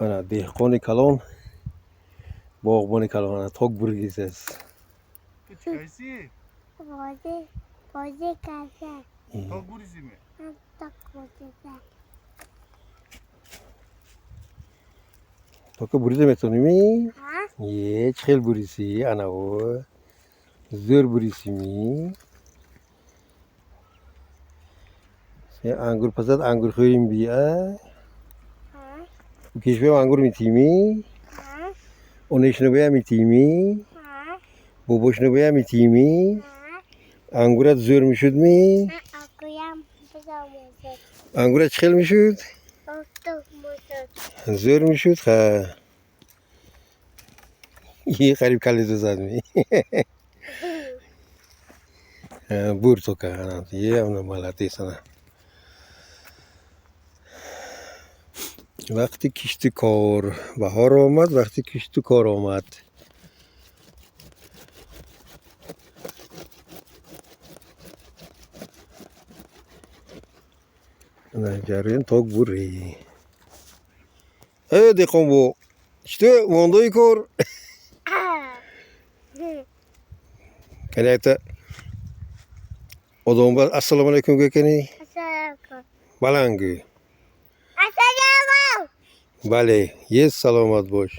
Ana dehqoni kalon, bog'boni kalon, ana tok burgisiz. Kaysi? Bozi kasa. Tok burisimi? Tak bozi. Toka buriz metonimi? Ha? Ye, chel burisi, ana o. Zor burisimi. Sen angur pasat angur khoyim biya. Ha? Kishbe angur mitimi. Ha? Oneshno baya mitimi. Ha? Boboshno baya mitimi. Ha? Angurat zor mishud mi? Akuyam bezamozet. Angurat chel mishud? Otuk mozet. زور میشد یه قریب کلی تو زد می بور تو که یه اونو مالتی سنه وقتی کشت کار بهار آمد وقتی کشت کار آمد نه جریان تاک بوری دیخون بو işte mondayı kor کنی ایتا odamı bas assalamu alaikum gökeni Assalamualaikum. balangı Assalamualaikum. bale yes salamat boş